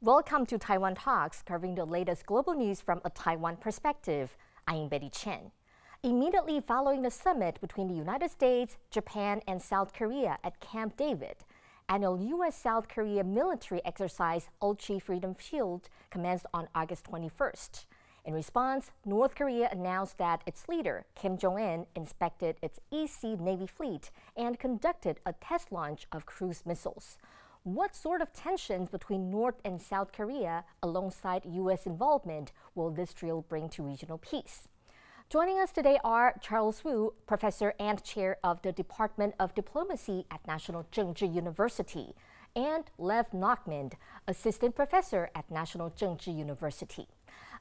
Welcome to Taiwan Talks, covering the latest global news from a Taiwan perspective. I'm Betty Chen. Immediately following the summit between the United States, Japan, and South Korea at Camp David, annual U.S. South Korea military exercise Ulchi Freedom Shield commenced on August 21st. In response, North Korea announced that its leader, Kim Jong-un, inspected its EC Navy fleet and conducted a test launch of cruise missiles. What sort of tensions between North and South Korea, alongside U.S. involvement, will this drill bring to regional peace? Joining us today are Charles Wu, professor and chair of the Department of Diplomacy at National Chengchi University, and Lev Nachman, assistant professor at National Chengchi University.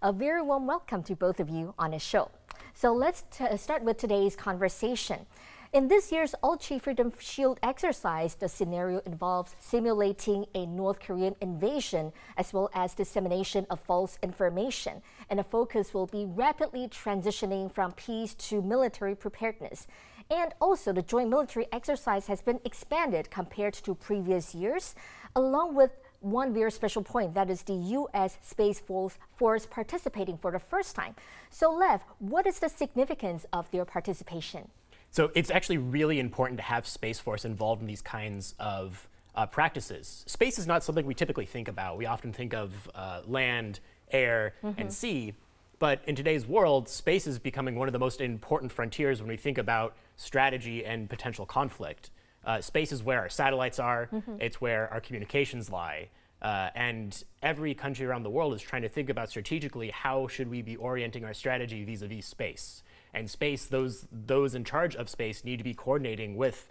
A very warm welcome to both of you on the show. So let's start with today's conversation. In this year's Ulchi Freedom Shield exercise, the scenario involves simulating a North Korean invasion as well as dissemination of false information, and the focus will be rapidly transitioning from peace to military preparedness. And also, the joint military exercise has been expanded compared to previous years, along with one very special point, that is the U.S. Space Force participating for the first time. So, Lev, what is the significance of their participation? So it's actually really important to have Space Force involved in these kinds of practices. Space is not something we typically think about. We often think of land, air, and sea. But in today's world, space is becoming one of the most important frontiers when we think about strategy and potential conflict. Space is where our satellites are. It's where our communications lie. And every country around the world is trying to think about strategically how should we be orienting our strategy vis-a-vis space. And space, those in charge of space need to be coordinating with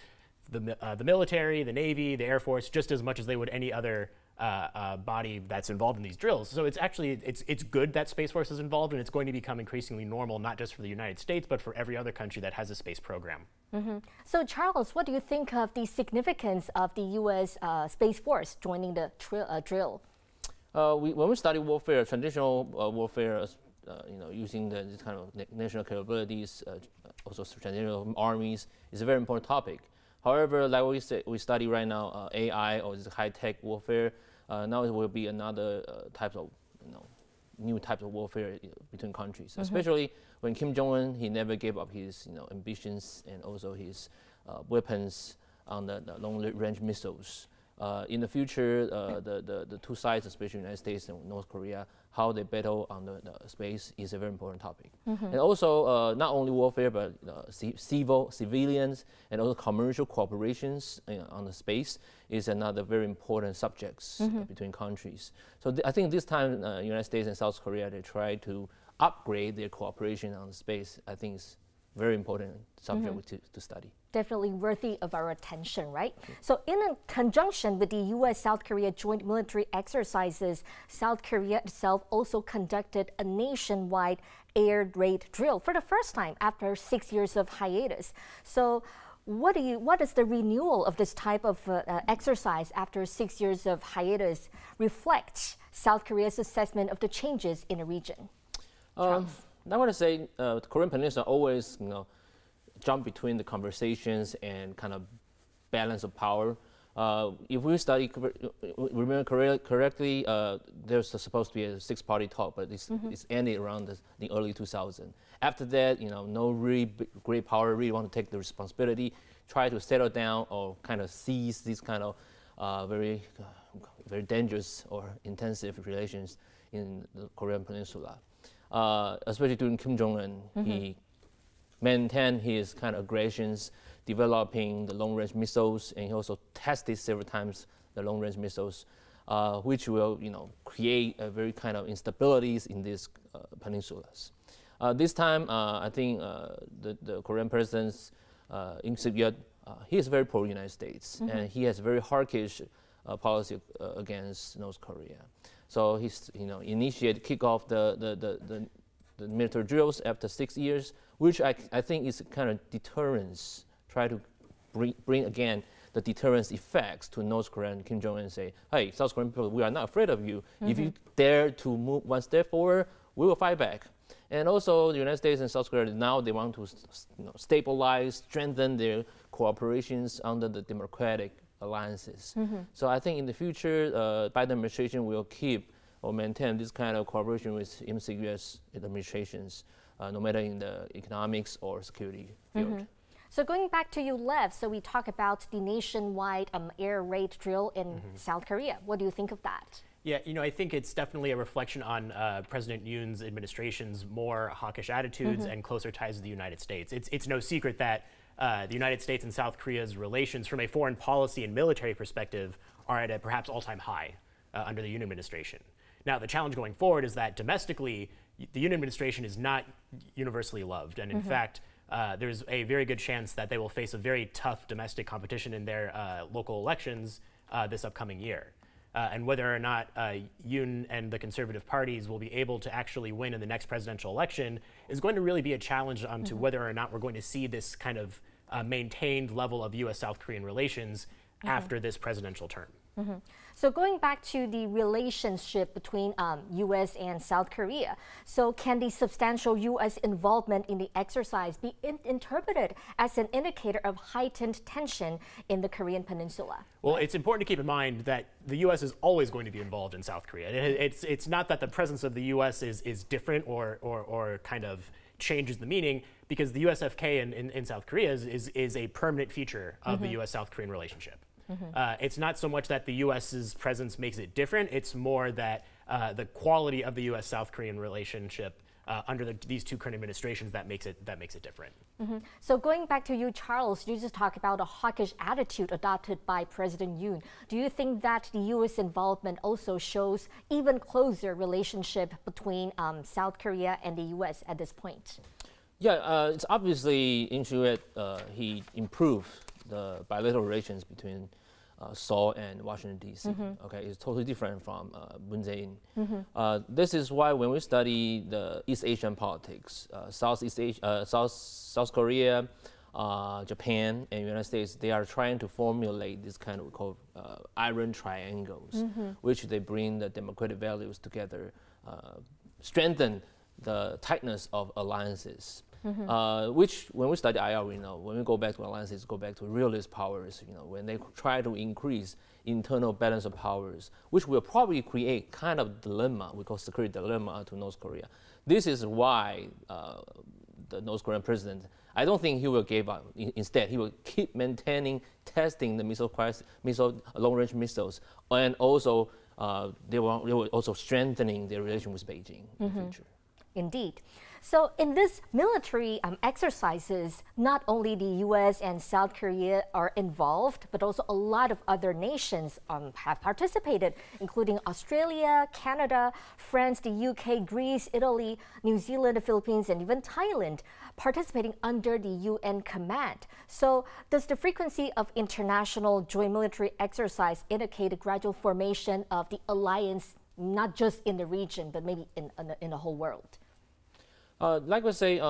the military, the Navy, the Air Force, just as much as they would any other body that's involved in these drills. So it's actually, it's good that Space Force is involved, and it's going to become increasingly normal, not just for the United States, but for every other country that has a space program. So Charles, what do you think of the significance of the U.S. Space Force joining the drill? When we study warfare, traditional warfare, using this kind of national capabilities, also traditional armies, is a very important topic. However, like we study right now, AI or this high-tech warfare, now it will be another type of, new types of warfare between countries. Especially when Kim Jong-un, he never gave up his, ambitions and also his weapons on the long-range missiles. In the future, the two sides, especially United States and North Korea, how they battle on the space is a very important topic. And also, not only warfare, but civilians and also commercial cooperations on the space is another very important subjects between countries. So I think this time, United States and South Korea, they try to upgrade their cooperation on the space. I think it's very important subject to study. Definitely worthy of our attention, right? So in conjunction with the U.S. South Korea joint military exercises, South Korea itself also conducted a nationwide air raid drill for the first time after 6 years of hiatus. So what is the renewal of this type of exercise after 6 years of hiatus reflect South Korea's assessment of the changes in the region? I want to say the Korean Peninsula always, jump between the conversations and kind of balance of power. If we study, remember correctly, there's supposed to be a six-party talk, but it's ended around the early 2000s. After that, no really great power really want to take the responsibility, try to settle down or kind of seize these kind of very dangerous or intensive relations in the Korean Peninsula. Especially during Kim Jong-un, he maintained his kind of aggressions, developing the long-range missiles, and he also tested several times the long-range missiles, which will, create a very kind of instabilities in these peninsulas. This time, I think the Korean president, Yoon Suk-yeol, he is very pro-United States, and he has very hawkish policy against North Korea. So he's, kick off the military drills after 6 years, which I think is kind of deterrence. Try to bring again the deterrence effects to North Korea and Kim Jong-un and say, hey, South Korean people, we are not afraid of you. If you dare to move one step forward, we will fight back. And also, the United States and South Korea now they want to stabilize, strengthen their cooperations under the democratic alliances. So I think in the future, Biden administration will keep or maintain this kind of cooperation with U.S. administrations, no matter in the economics or security field. So going back to you, Lev, so we talk about the nationwide air raid drill in South Korea. What do you think of that? Yeah, I think it's definitely a reflection on President Yoon's administration's more hawkish attitudes and closer ties to the United States. It's no secret that the United States and South Korea's relations from a foreign policy and military perspective are at a perhaps all-time high under the Yoon administration. Now, the challenge going forward is that domestically, the Yoon administration is not universally loved. And in fact, there's a very good chance that they will face a very tough domestic competition in their local elections this upcoming year. And whether or not Yoon and the conservative parties will be able to actually win in the next presidential election is going to really be a challenge onto whether or not we're going to see this kind of maintained level of U.S. South Korean relations after this presidential term. So going back to the relationship between U.S. and South Korea, so can the substantial U.S. involvement in the exercise be interpreted as an indicator of heightened tension in the Korean Peninsula? Well, it's important to keep in mind that the U.S. is always going to be involved in South Korea. It's not that the presence of the U.S. is different or kind of changes the meaning, because the USFK in South Korea is a permanent feature of the U.S. South Korean relationship. It's not so much that the U.S.'s presence makes it different, it's more that the quality of the U.S. South Korean relationship under these two current administrations that makes it different. So going back to you, Charles, you just talked about a hawkish attitude adopted by President Yoon. Do you think that the U.S. involvement also shows even closer relationship between South Korea and the U.S. at this point? Yeah, it's obviously interesting that he improved the bilateral relations between Seoul and Washington, D.C. Okay, it's totally different from Moon Jae-in. This is why when we study the East Asian politics, South Korea, Japan, and United States, they are trying to formulate this kind of we call iron triangles, which they bring the democratic values together, strengthen the tightness of alliances. Which, when we study IR, we know when we go back to alliances, go back to realist powers. When they try to increase internal balance of powers, which will probably create kind of dilemma we call security dilemma to North Korea. This is why the North Korean president, I don't think he will give up. Instead, he will keep maintaining, testing the long-range missiles, and also they will also strengthening their relation with Beijing in the future. Indeed. So in this military exercises, not only the U.S. and South Korea are involved, but also a lot of other nations have participated, including Australia, Canada, France, the UK, Greece, Italy, New Zealand, the Philippines, and even Thailand participating under the UN command. So does the frequency of international joint military exercise indicate a gradual formation of the alliance, not just in the region, but maybe in the whole world? Like I say,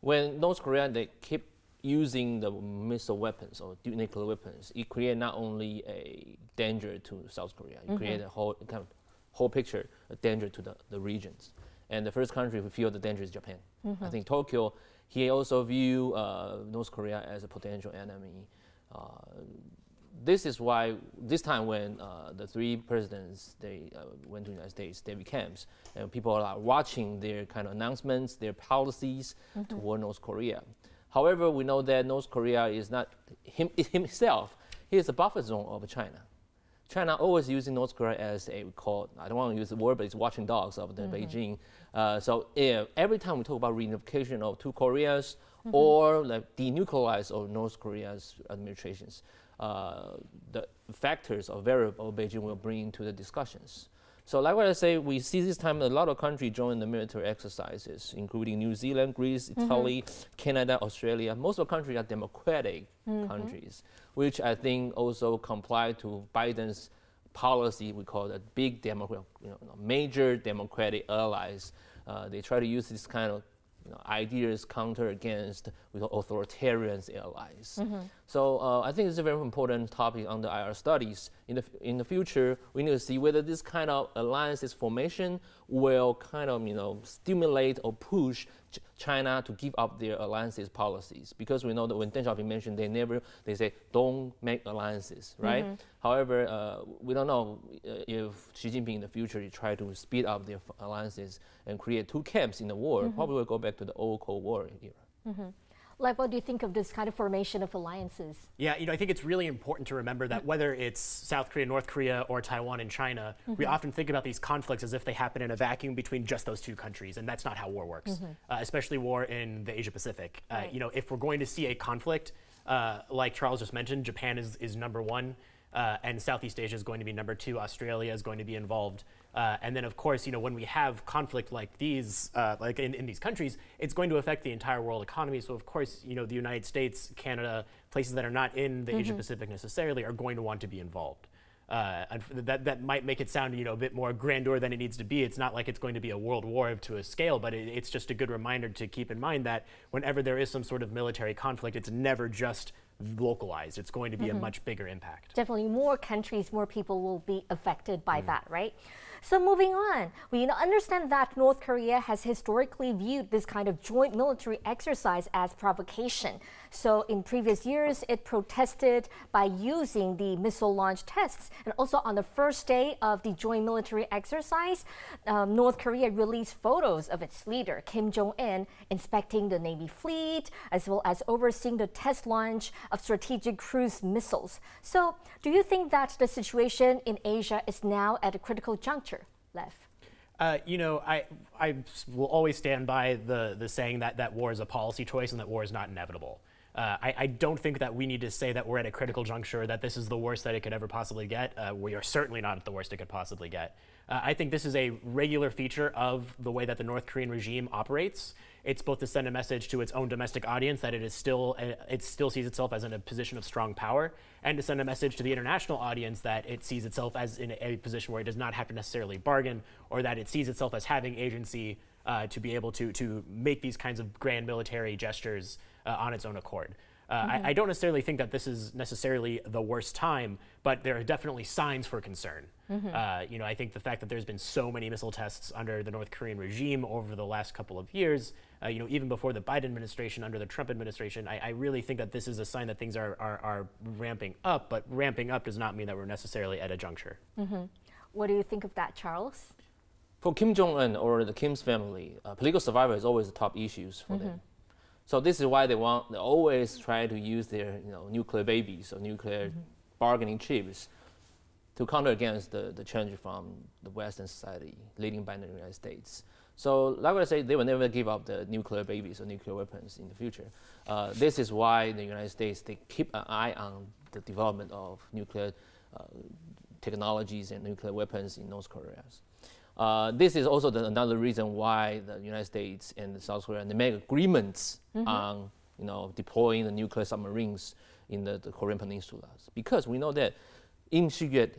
when North Korea, they keep using the missile weapons or nuclear weapons, it creates not only a danger to South Korea, it creates a whole picture, a danger to the regions. And the first country who feel the danger is Japan. I think Tokyo, he also view North Korea as a potential enemy. This is why this time when the three presidents, they went to the United States, they became, and people are watching their kind of announcements, their policies toward North Korea. However, we know that North Korea is not himself. He is a buffer zone of China. China always using North Korea as a, I don't want to use the word, but it's watching dogs of the Beijing. So every time we talk about reunification of two Koreas or like denuclearize of North Korea's administrations, the factors or variable Beijing will bring into the discussions. So like what I say, we see this time a lot of countries join the military exercises, including New Zealand, Greece, Italy, Canada, Australia. Most of the countries are democratic countries, which I think also comply to Biden's policy. We call it big major democratic allies. They try to use this kind of ideas counter against authoritarian allies. So I think it's a very important topic under our studies. In the future, we need to see whether this kind of alliances formation will kind of stimulate or push China to give up their alliances policies, because we know that when Deng Xiaoping mentioned they say don't make alliances, right? However, we don't know if Xi Jinping in the future try to speed up their alliances and create two camps in the war. Probably will go back to the old Cold War era. Lev, what do you think of this kind of formation of alliances? Yeah, I think it's really important to remember that whether it's South Korea, North Korea, or Taiwan and China, we often think about these conflicts as if they happen in a vacuum between just those two countries, and that's not how war works, especially war in the Asia Pacific. Right. If we're going to see a conflict, like Charles just mentioned, Japan is number one, and Southeast Asia is going to be number two, Australia is going to be involved. And then, of course, when we have conflict like these, like in these countries, it's going to affect the entire world economy. So, of course, the United States, Canada, places that are not in the Asia Pacific necessarily are going to want to be involved. And that might make it sound, a bit more grandeur than it needs to be. It's not like it's going to be a world war to a scale, but it's just a good reminder to keep in mind that whenever there is some sort of military conflict, it's never just localized. It's going to be a much bigger impact. Definitely more countries, more people will be affected by that, right? So moving on, we understand that North Korea has historically viewed this kind of joint military exercise as provocation. So in previous years, it protested by using the missile launch tests. And also on the first day of the joint military exercise, North Korea released photos of its leader, Kim Jong-un, inspecting the Navy fleet, as well as overseeing the test launch of strategic cruise missiles. So do you think that the situation in Asia is now at a critical juncture, Lev? I will always stand by the saying that war is a policy choice and that war is not inevitable. I don't think that we need to say that we're at a critical juncture, that this is the worst that it could ever possibly get. We are certainly not at the worst it could possibly get. I think this is a regular feature of the way that the North Korean regime operates. It's both to send a message to its own domestic audience that it still sees itself as in a position of strong power, and to send a message to the international audience that it sees itself as in a position where it does not have to necessarily bargain, or that it sees itself as having agency to be able to make these kinds of grand military gestures on its own accord. I don't necessarily think that this is necessarily the worst time, but there are definitely signs for concern. I think the fact that there's been so many missile tests under the North Korean regime over the last couple of years, even before the Biden administration, under the Trump administration, I really think that this is a sign that things are ramping up, but ramping up does not mean that we're necessarily at a juncture. What do you think of that, Charles? For Kim Jong-un or the Kim's family, political survival is always the top issues for them. So this is why they always try to use their nuclear babies or nuclear bargaining chips to counter against the challenge from the Western society, leading by the United States. So like I say, they will never give up the nuclear babies or nuclear weapons in the future. This is why the United States, they keep an eye on the development of nuclear technologies and nuclear weapons in North Korea. This is also another reason why the United States and South Korea they make agreements on deploying the nuclear submarines in the Korean Peninsula, because we know that Im Shi-gyet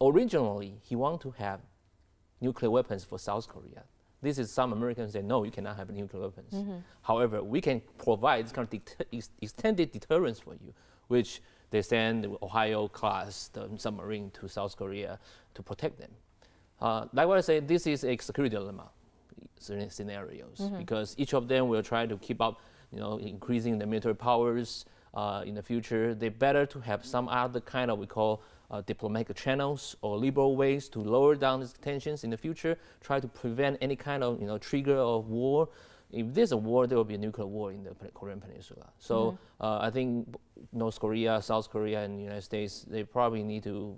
originally he wanted to have nuclear weapons for South Korea. This is some Americans say no, you cannot have nuclear weapons. However, we can provide this kind of extended deterrence for you, which they send the Ohio-class submarine to South Korea to protect them. Like what I say, this is a security dilemma scenarios because each of them will try to keep up, increasing the military powers in the future. They better to have some other kind of we call diplomatic channels or liberal ways to lower down these tensions in the future. Try to prevent any kind of trigger of war. If there's a war, there will be a nuclear war in the Korean Peninsula. So I think North Korea, South Korea, and the United States they probably need to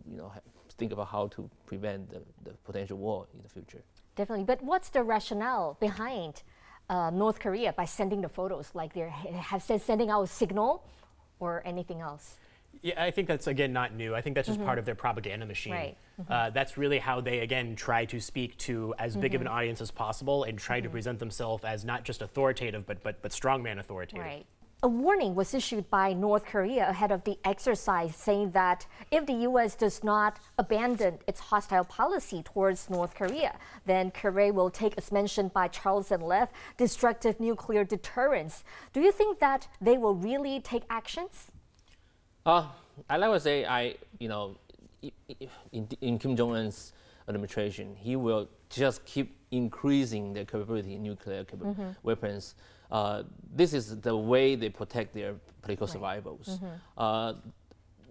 think about how to prevent the potential war in the future. Definitely, but what's the rationale behind North Korea by sending the photos? Like they have said sending out a signal or anything else? Yeah, I think that's, again, not new. I think that's just part of their propaganda machine. Right. That's really how they, again, try to speak to as big of an audience as possible and try to present themselves as not just authoritative, but strongman authoritative. Right. A warning was issued by North Korea ahead of the exercise, saying that if the U.S. does not abandon its hostile policy towards North Korea, then Korea will take, as mentioned by Charles and Lev, destructive nuclear deterrence. Do you think that they will really take actions? I like to say, in Kim Jong-un's administration, he will just keep increasing their capability in nuclear weapons. This is the way they protect their political survivals.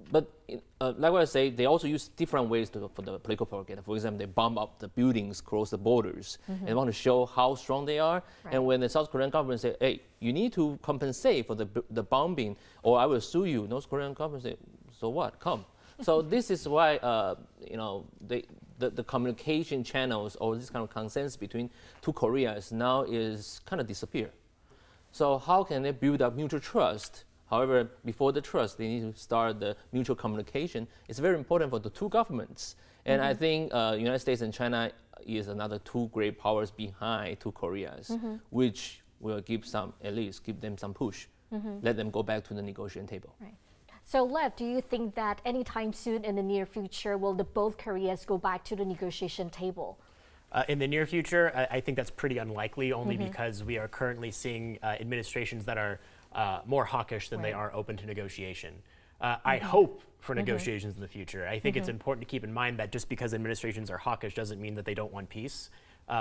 But like I say, they also use different ways for the political propaganda. For example, they bomb up the buildings close the borders and want to show how strong they are. Right. And when the South Korean government say, hey, you need to compensate for the bombing or I will sue you, North Korean government say, so what, come. So this is why, the communication channels or this kind of consensus between two Koreas now is kind of disappear. So how can they build up mutual trust? However, before the trust, they need to start the mutual communication. It's very important for the two governments. And I think United States and China is another two great powers behind two Koreas, which will at least give them some push, let them go back to the negotiation table. Right. So Lev, do you think that anytime soon in the near future, will both Koreas go back to the negotiation table? In the near future, I think that's pretty unlikely, only because we are currently seeing administrations that are more hawkish than they are open to negotiation. I hope for negotiations in the future. I think it's important to keep in mind that just because administrations are hawkish doesn't mean that they don't want peace.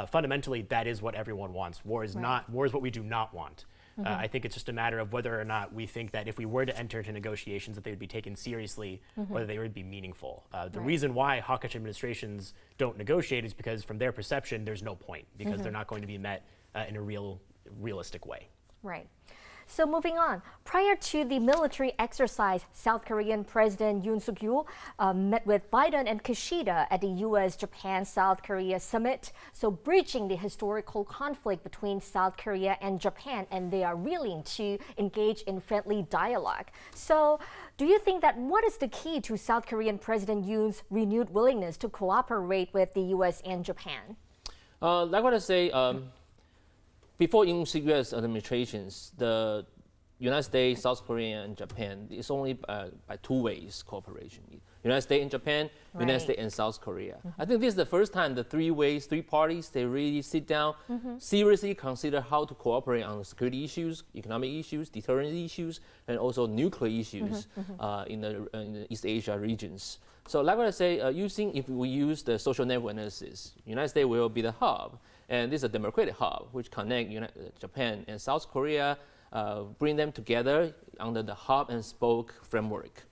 Fundamentally, that is what everyone wants. War is what we do not want. I think it's just a matter of whether or not we think that if we were to enter into negotiations that they would be taken seriously, whether they would be meaningful. The reason why hawkish administrations don't negotiate is because from their perception, there's no point, because they're not going to be met in a realistic way. Right. So moving on, prior to the military exercise, South Korean President Yoon Suk-yeol met with Biden and Kishida at the U.S.-Japan-South Korea summit, so bridging the historical conflict between South Korea and Japan, and they are willing to engage in friendly dialogue. So do you think that what is the key to South Korean President Yoon's renewed willingness to cooperate with the U.S. and Japan? Like what I say, before in U.S. administrations, the United States, South Korea, and Japan is only by two ways cooperation. United States and Japan, United States and South Korea. I think this is the first time the three parties, they really sit down, seriously consider how to cooperate on security issues, economic issues, deterrence issues, and also nuclear issues in the East Asia regions. So like what I say, if we use the social network analysis, United States will be the hub. And this is a democratic hub, which connect Japan and South Korea, bring them together under the hub and spoke framework.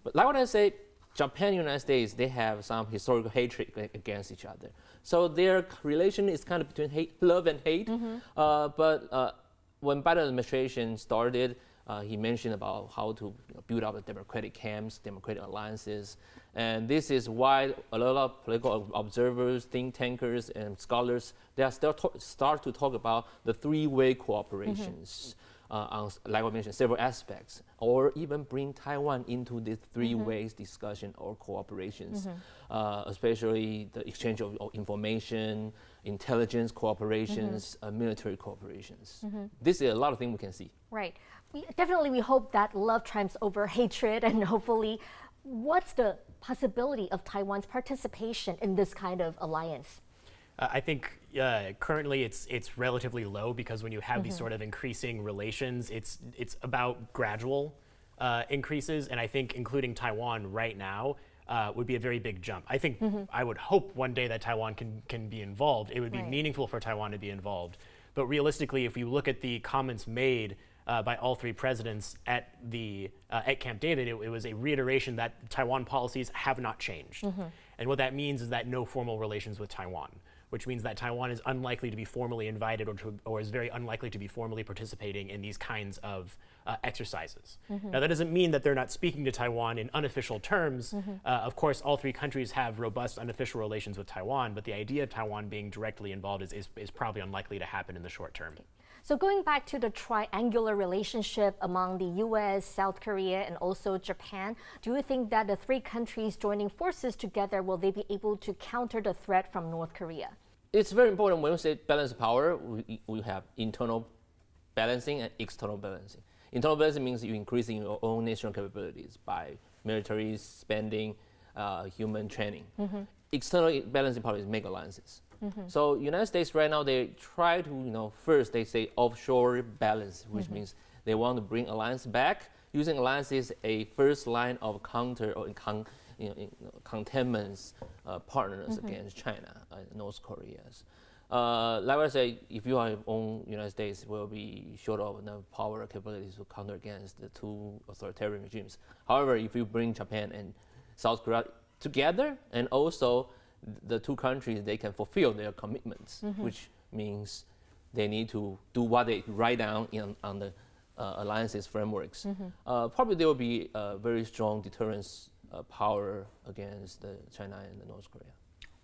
But like what I say, Japan and United States, they have some historical hatred against each other. So their relation is kind of between love and hate. But when Biden administration started, he mentioned about how to build up the democratic camps, democratic alliances. And this is why a lot of political observers, think tankers, and scholars, they are still start to talk about the three-way cooperations on, like I mentioned, several aspects, or even bring Taiwan into this three-way discussion or cooperations, especially the exchange of information, intelligence cooperations, military cooperations. This is a lot of things we can see. Right. We hope that love triumphs over hatred, and hopefully, what's the possibility of Taiwan's participation in this kind of alliance? I think currently it's relatively low, because when you have these sort of increasing relations, it's about gradual increases, and I think including Taiwan right now would be a very big jump. I think I would hope one day that Taiwan can be involved. It would be meaningful for Taiwan to be involved. But realistically, if you look at the comments made by all three presidents at Camp David, it was a reiteration that Taiwan policies have not changed. And what that means is that no formal relations with Taiwan, which means that Taiwan is unlikely to be formally invited or is very unlikely to be formally participating in these kinds of exercises. Now, that doesn't mean that they're not speaking to Taiwan in unofficial terms. Of course, all three countries have robust unofficial relations with Taiwan, but the idea of Taiwan being directly involved is probably unlikely to happen in the short term. So going back to the triangular relationship among the U.S., South Korea, and also Japan, do you think that the three countries joining forces together, will they be able to counter the threat from North Korea? It's very important when we say balance of power, we have internal balancing and external balancing. Internal balancing means you're increasing your own national capabilities by military spending, human training. External balancing power is make alliances. So United States right now, they try to, first they say offshore balance, which means they want to bring alliance back using alliances a first line of counter or containment partners against China and North Korea. Like I say, if you are own United States, will be short of enough power capabilities to counter against the two authoritarian regimes. However, if you bring Japan and South Korea together, and also the two countries, they can fulfill their commitments, which means they need to do what they write down on the alliances frameworks. Probably there will be a very strong deterrence power against China and North Korea.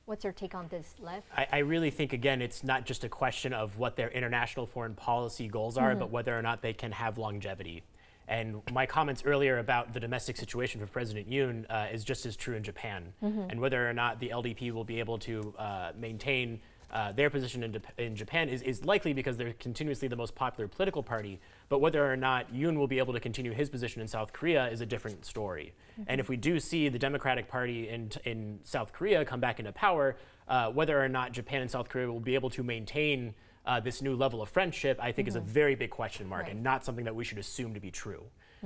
What's your take on this, Lev? I really think, again, it's not just a question of what their international foreign policy goals are, but whether or not they can have longevity. And my comments earlier about the domestic situation for President Yoon is just as true in Japan. And whether or not the LDP will be able to maintain their position in Japan is likely because they're continuously the most popular political party. But whether or not Yoon will be able to continue his position in South Korea is a different story. And if we do see the Democratic Party in South Korea come back into power, whether or not Japan and South Korea will be able to maintain this new level of friendship, I think is a very big question mark and not something that we should assume to be true.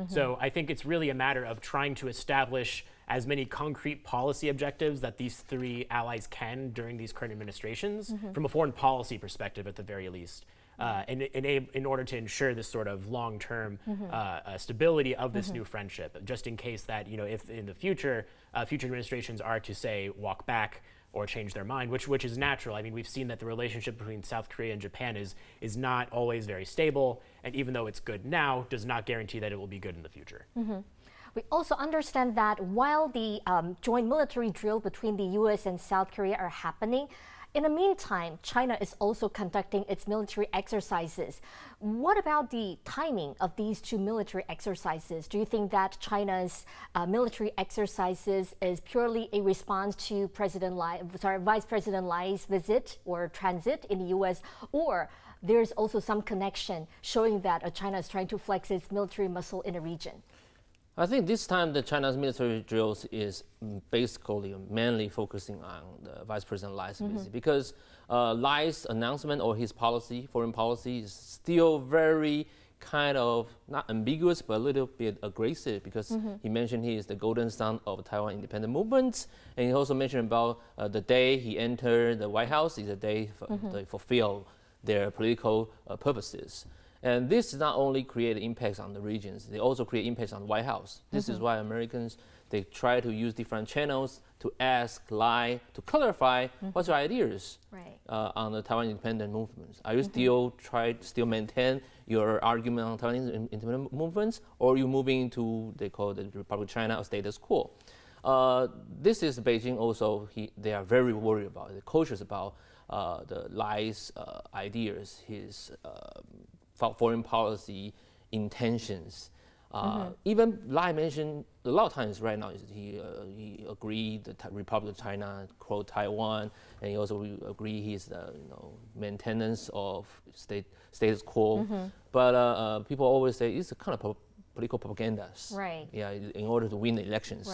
So I think it's really a matter of trying to establish as many concrete policy objectives that these three allies can during these current administrations, from a foreign policy perspective at the very least, in order to ensure this sort of long-term stability of this new friendship, just in case that, if in the future, future administrations are to say walk back or change their mind, which is natural. I mean, we've seen that the relationship between South Korea and Japan is not always very stable, and even though it's good now, does not guarantee that it will be good in the future. We also understand that while the joint military drill between the U.S. and South Korea are happening, in the meantime, China is also conducting its military exercises. What about the timing of these two military exercises? Do you think that China's military exercises is purely a response to Vice President Lai's visit or transit in the U.S., or there's also some connection showing that China is trying to flex its military muscle in the region? I think this time the China's military drills is basically mainly focusing on the Vice President Lai's visit, because Lai's announcement or his policy, foreign policy, is still very kind of not ambiguous, but a little bit aggressive, because he mentioned he is the golden son of Taiwan independent movement, and he also mentioned about the day he entered the White House is the day they fulfill their political purposes. And this not only create impacts on the regions, they also create impacts on the White House. This is why Americans, they try to use different channels to ask Lai to clarify what's your ideas on the Taiwan independent movements. Are you still maintain your argument on Taiwan independent movements, or are you moving to, they call the Republic of China, or status quo? This is Beijing also, they are very worried about, they're cautious about the Lai's ideas, his foreign policy intentions. Even Lai mentioned a lot of times right now, he agreed the Republic of China, quote Taiwan, and he also agreed his maintenance of status quo. But people always say it's a kind of political propaganda. Yeah, in order to win the elections.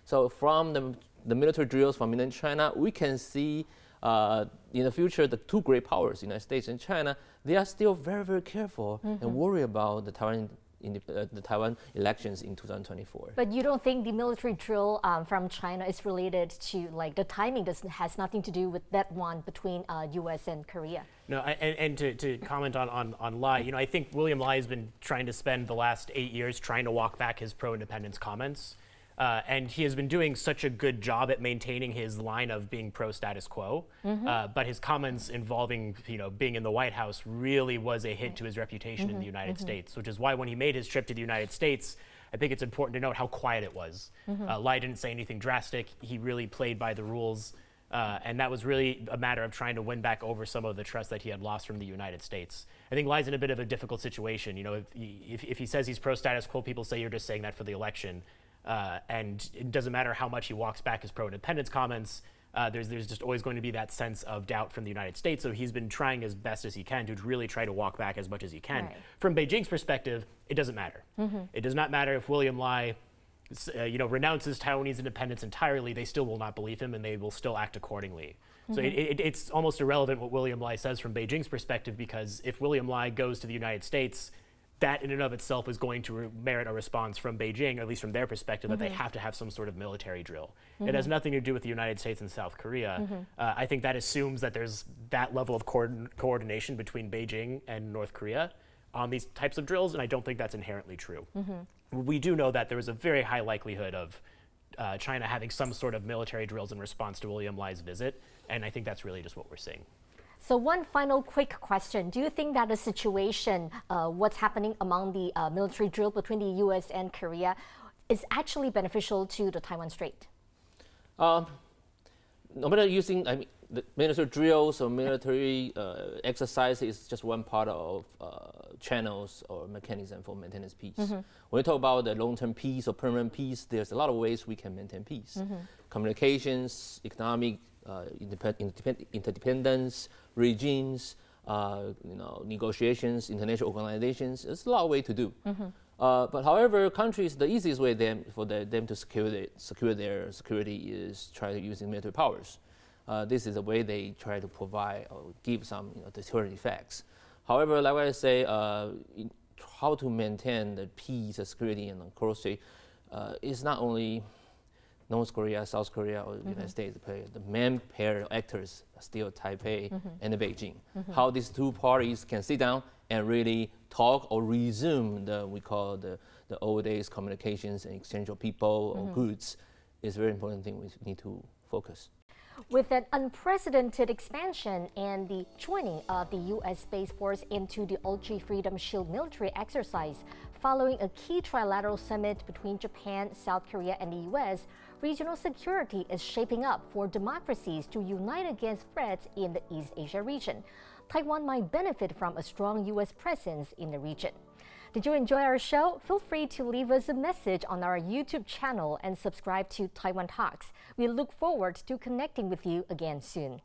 So from the military drills from mainland China, we can see in the future, the two great powers, United States and China, they are still very, very careful and worry about the Taiwan elections in 2024. But you don't think the military drill from China is related to, like, the timing has nothing to do with that one between U.S. and Korea? No, and to comment on Lai, I think William Lai has been trying to spend the last 8 years trying to walk back his pro-independence comments. And he has been doing such a good job at maintaining his line of being pro-status quo, but his comments involving, being in the White House really was a hit to his reputation in the United States, which is why when he made his trip to the United States, I think it's important to note how quiet it was. Lai didn't say anything drastic. He really played by the rules, and that was really a matter of trying to win back over some of the trust that he had lost from the United States. I think Lai's in a bit of a difficult situation. If he says he's pro-status quo, people say you're just saying that for the election. And it doesn't matter how much he walks back his pro-independence comments, there's just always going to be that sense of doubt from the United States. So he's been trying as best as he can to really try to walk back as much as he can. From Beijing's perspective, it doesn't matter. It does not matter if William Lai renounces Taiwanese independence entirely. They still will not believe him, and they will still act accordingly. So it's almost irrelevant what William Lai says from Beijing's perspective, because if William Lai goes to the United States, that in and of itself is going to merit a response from Beijing, or at least from their perspective, that they have to have some sort of military drill. It has nothing to do with the United States and South Korea. I think that assumes that there's that level of coordination between Beijing and North Korea on these types of drills, and I don't think that's inherently true. We do know that there was a very high likelihood of China having some sort of military drills in response to William Lai's visit, and I think that's really just what we're seeing. So one final quick question. Do you think that the situation, what's happening among the military drill between the U.S. and Korea, is actually beneficial to the Taiwan Strait? No matter using the military drills or military exercise is just one part of channels or mechanism for maintaining peace. When we talk about the long-term peace or permanent peace, there's a lot of ways we can maintain peace. Communications, economic interdependence, regimes, negotiations, international organizations. There's a lot of ways to do. But however, countries, the easiest way for them to secure their security is try to using military powers. This is the way they try to provide or give some deterrent effects. However, like I say, how to maintain the peace and security in the Korea Strait is not only North Korea, South Korea, or the United States play. The main pair of actors are still Taipei and Beijing. How these two parties can sit down and really talk or resume we call the old days communications and exchange of people or goods is a very important thing we need to focus. With an unprecedented expansion and the joining of the U.S. Space Force into the Ulchi Freedom Shield military exercise, following a key trilateral summit between Japan, South Korea, and the U.S., regional security is shaping up for democracies to unite against threats in the East Asia region. Taiwan might benefit from a strong U.S. presence in the region. Did you enjoy our show? Feel free to leave us a message on our YouTube channel and subscribe to Taiwan Talks. We look forward to connecting with you again soon.